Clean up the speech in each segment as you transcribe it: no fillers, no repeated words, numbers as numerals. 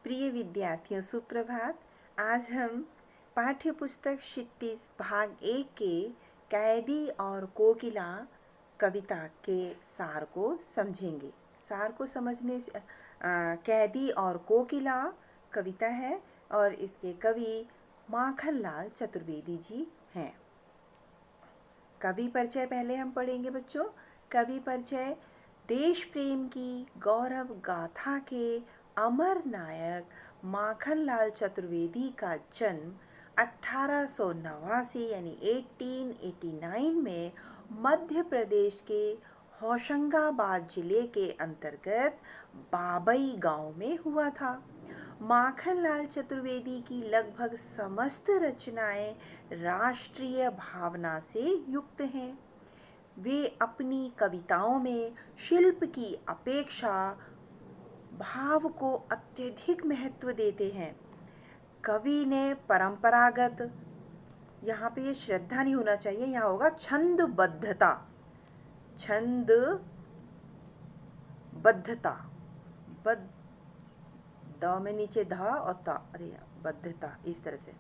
प्रिय विद्यार्थियों, सुप्रभात। आज हम पाठ्य पुस्तक 36 भाग 1 के कैदी और कोकिला कविता के सार को समझेंगे। सार को समझने से कैदी और कोकिला कविता है और इसके कवि माखनलाल चतुर्वेदी जी हैं। कवि परिचय पहले हम पढ़ेंगे बच्चों। कवि परिचय: देश प्रेम की गौरव गाथा के अमर नायक माखनलाल चतुर्वेदी का जन्म 1889 यानी 1889 में मध्य प्रदेश के होशंगाबाद जिले के अंतर्गत बाबई गांव में हुआ था। माखनलाल चतुर्वेदी की लगभग समस्त रचनाएं राष्ट्रीय भावना से युक्त हैं। वे अपनी कविताओं में शिल्प की अपेक्षा भाव को अत्यधिक महत्व देते हैं। कवि ने परंपरागत, यहाँ पे ये श्रद्धा नहीं होना चाहिए, यहाँ होगा छंदबद्धता। द में नीचे ध और ता, अरे बद्धता, इस तरह से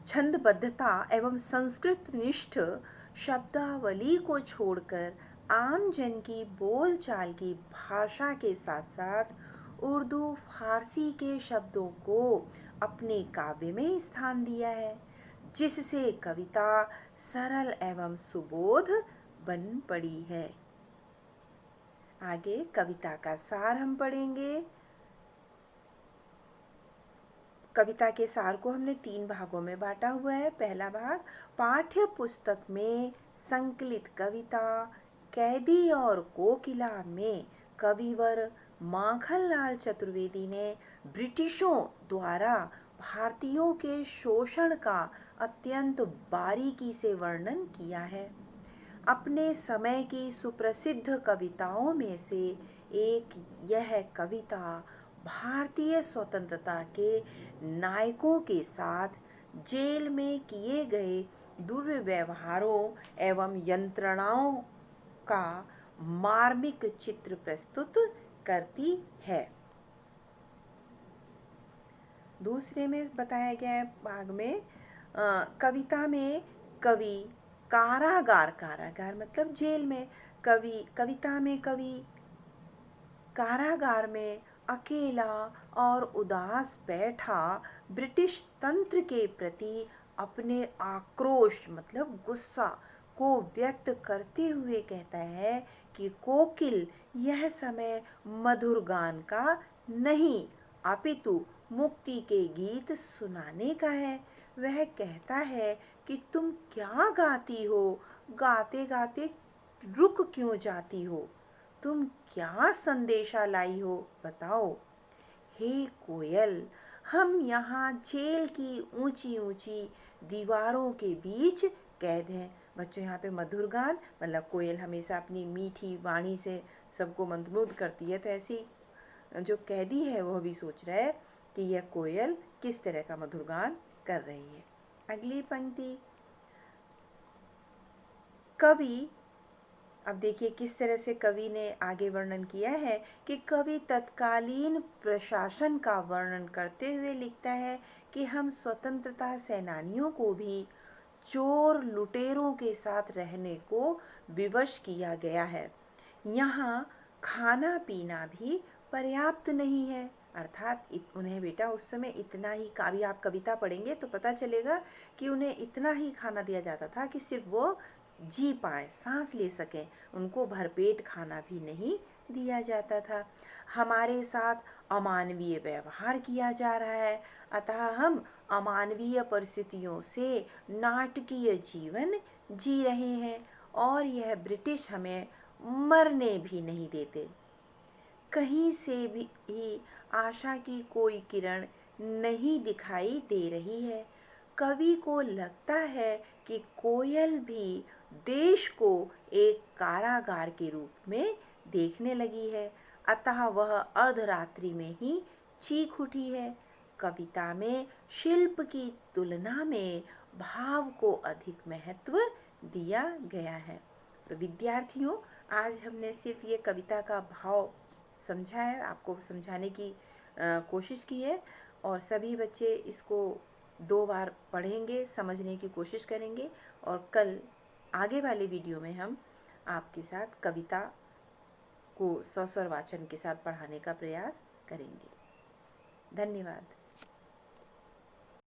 छंदबद्धता एवं संस्कृत निष्ठ शब्दावली को छोड़कर आम जन की बोलचाल की भाषा के साथ साथ उर्दू फारसी के शब्दों को अपने काव्य में स्थान दिया है, जिससे कविता सरल एवं सुबोध बन पड़ी है। आगे कविता का सार हम पढ़ेंगे। कविता के सार को हमने 3 भागों में बांटा हुआ है। पहला भाग: पाठ्य पुस्तक में संकलित कविता कैदी और कोकिला में कविवर माखनलाल चतुर्वेदी ने ब्रिटिशों द्वारा भारतीयों के शोषण का अत्यंत बारीकी से वर्णन किया है। अपने समय की सुप्रसिद्ध कविताओं में से एक यह कविता भारतीय स्वतंत्रता के नायकों के साथ जेल में किए गए दुर्व्यवहारों एवं यंत्रणाओं का मार्मिक चित्र प्रस्तुत करती है। दूसरे में बताया गया भाग में कविता में कवि कारागार मतलब जेल में, कविता में कवि कारागार में अकेला और उदास बैठा ब्रिटिश तंत्र के प्रति अपने आक्रोश मतलब गुस्सा को व्यक्त करते हुए कहता है कि कोकिल यह समय मधुर गान का नहीं अपितु मुक्ति के गीत सुनाने का है। वह कहता है कि तुम क्या गाती हो, गाते गाते रुक क्यों जाती हो, तुम क्या संदेशा लाई हो, बताओ। हे कोयल, हम यहाँ जेल की ऊंची ऊंची दीवारों के बीच कैद हैं। बच्चों, यहाँ पे मधुर गान मतलब कोयल हमेशा अपनी मीठी वाणी से सबको मंत्रमुग्ध करती है, तो ऐसी जो कैदी है वह भी सोच रहा है कि यह कोयल किस तरह का मधुर गान कर रही है। अगली पंक्ति: कवि, अब देखिए किस तरह से कवि ने आगे वर्णन किया है कि कवि तत्कालीन प्रशासन का वर्णन करते हुए लिखता है कि हम स्वतंत्रता सेनानियों को भी चोर लुटेरों के साथ रहने को विवश किया गया है। यहाँ खाना पीना भी पर्याप्त नहीं है, अर्थात उन्हें बेटा उस समय इतना ही, अभी आप कविता पढ़ेंगे तो पता चलेगा कि उन्हें इतना ही खाना दिया जाता था कि सिर्फ वो जी पाए, सांस ले सकें, उनको भरपेट खाना भी नहीं दिया जाता था। हमारे साथ अमानवीय व्यवहार किया जा रहा है, अतः हम अमानवीय परिस्थितियों से नाटकीय जीवन जी रहे हैं और यह ब्रिटिश हमें मरने भी नहीं देते। कहीं से भी आशा की कोई किरण नहीं दिखाई दे रही है। कवि को लगता है कि कोयल भी देश को एक कारागार के रूप में देखने लगी है, अतः वह अर्धरात्रि में ही चीख उठी है। कविता में शिल्प की तुलना में भाव को अधिक महत्व दिया गया है। तो विद्यार्थियों, आज हमने सिर्फ ये कविता का भाव समझा है, आपको समझाने की कोशिश की है, और सभी बच्चे इसको 2 बार पढ़ेंगे, समझने की कोशिश करेंगे, और कल आगे वाले वीडियो में हम आपके साथ कविता को स्वस्वर वाचन के साथ पढ़ाने का प्रयास करेंगे। धन्यवाद।